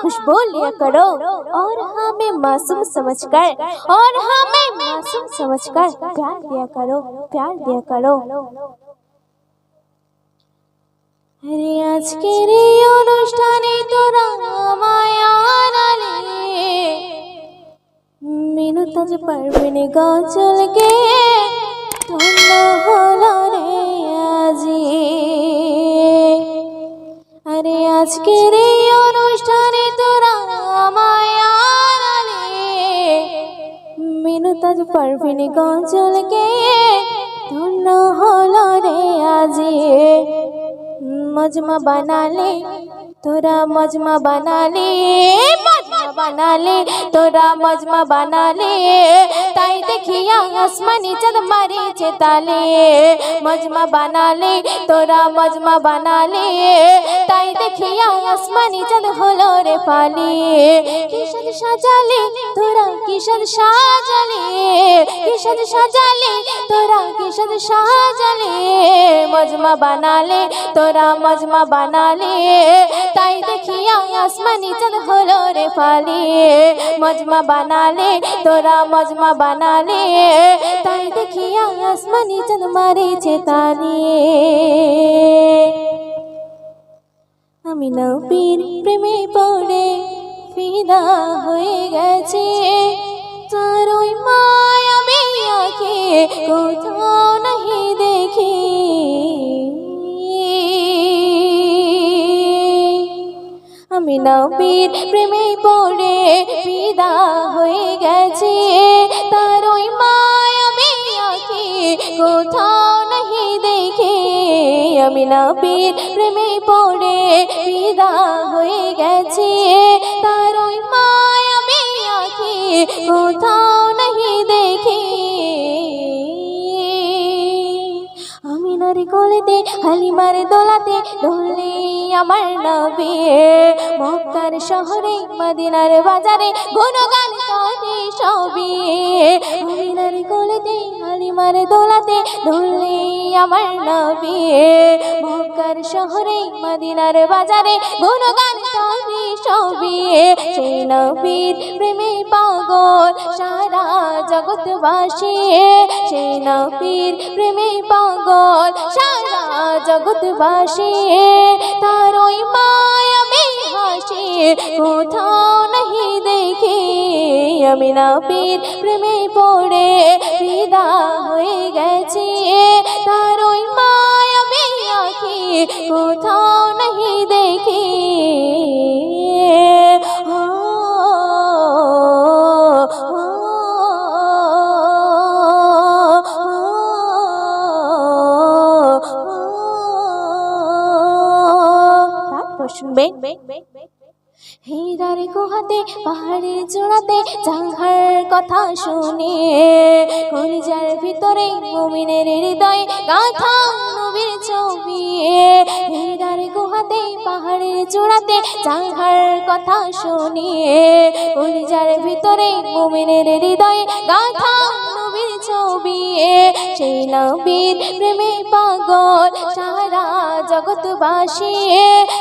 खुशबू लिया करो और हमें मासूम समझकर प्यार दिया करो, प्यार दिया करो। अरे आजकेर এই অনুষ্ঠানে তোরা আমায় আনালে, মিনু তাজ পারভিন গজলকে ধন্য হলো রে আজি। আরে আজকের এই অনুষ্ঠানে তোরা আমায় আনালে, মিনু তাজ পারভিন গজলকে ধন্য হলো রে আজি। मजमा बना ले तोरा, मजमा बना ले, मजमा बना ले तोरा, मजमा बना ले। ताई देखिया आसमानी चाँद मारीचे ताले, मजमा बना ले तोरा, मजमा बना ले। ताई देखिया आसमानी चाँद हलो रे फाले। किसद साजाले तोरा, किसद साजाले, किसद साजाले तोरा, किसद साजाले। मजमा बना ले तोरा, मजमा बना ले। ताई देखिया आसमानी चाँद हलो रे फाले, मजमा बना ले तोरा, मजमा बना ले। ताई देखिया आसमानी चाँद मारीचे ताले। आमी नबीर प्रेमे पड़े फिदा हये गेছি, তার ওই মায়াবী আঁখে কোথাও নাহি দেখি। আমি নবীর প্রেমে পড়ে ফিদা হয়ে গেছি, তার ওই মায়াবী আঁখে কোথাও নাহি দেখি। আমি নবীর প্রেমে পড়ে ফিদা হয়ে গেছি, তার ওই মায়াবী আঁখে কোথাও নাহি দেখি। আমিনার কোলেতে হালিমার দোলাতে দোলে আমার নবী, মক্কার শহরে মদিনার বাজারে গুণগান করে সবই। আমিনার কোলেতে হালিমার দোলাতে দোলে আমার নবী, মক্কার শহরে মদিনার বাজারে গুণগান করে সবই। সেই নবীর প্রেমে পাগল সারা জগৎবাসী, সেই নবীর প্রেমে পাগল সারা জগৎবাসী। তার ওই মায়াবী হাসি কোথাও নাহি দেখি। আমি নবীর প্রেমে পড়ে ফিদা হয়ে গেছি, তার ওই মায়াবী আঁখি কোথাও নাহি দেখি। শুনবেন হীরার গুহাতে পাহাড়ের চূড়াতে জাহার কথা শুনে, কলিজার ভিতরে মুমিনের হৃদয়ে গাথা নবীর ছবি। হীরার গুহাতে পাহাড়ের চূড়াতে জাহার কথা শুনে, কলিজার ভিতরে মুমিনের হৃদয়ে গাথা নবীর ছবি। সেই নবীর প্রেমে পাগল সারা জগৎবাসী,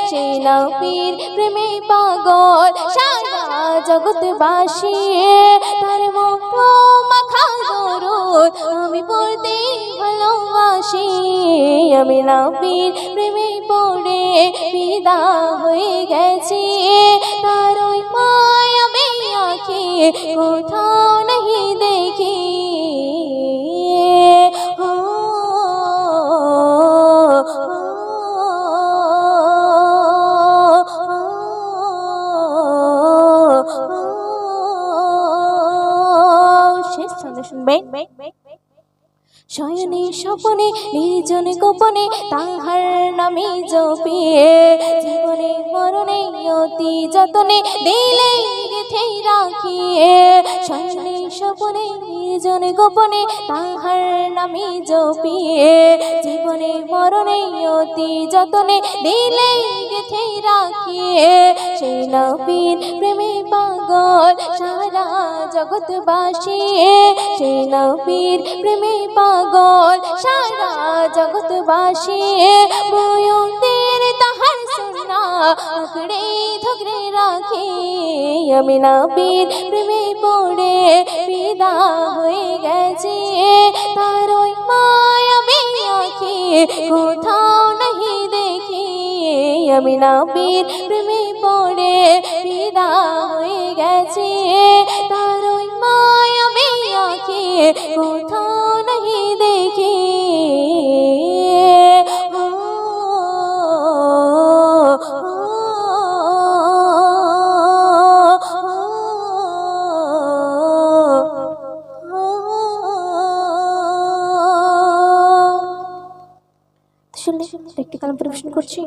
সেই নবীর প্রেমে পাগল সারা জগৎবাসী। তার মুখো মাখা দরুদ আমি পড়তে ভালোবাসি। আমি নবীর প্রেমে পড়ে ফিদা হয়ে গেছি, তার ওই মায়াবী আঁখি কোথাও নাহি দেখি। শয়নে স্বপনে নির্জন গোপনে তাহার নামে জপিয়ে, জীবনে মরণে অতি যতনে দিলে গেথে রাখিয়ে। শয়নে স্বপনে নির্জন গোপনে তাহার নামে জপিয়ে, জীবনে মরণে অতি যতনে দিলে গেথে রাখিয়ে। সেই নবীর প্রেমে পাগল সারা জগৎবাসী, সেই নবীর প্রেমে পাগল সারা জগৎবাসী। বয়নের তাহার সুন্নাহ আঁকড়ে ধরে রাখি আমি নবীর প্রেমে পড়ে ফিদা হয়ে গেছি তার ওই মায়াবী আঁখি কোথাও नहीं দেখি আমি নবীর প্রেমে পড়ে ফিদা হয়ে গেছি তার ওই মায়াবী আঁখি কোথাও नहीं দেখি শুনলে একটি কালাম পরিবেশন করছি।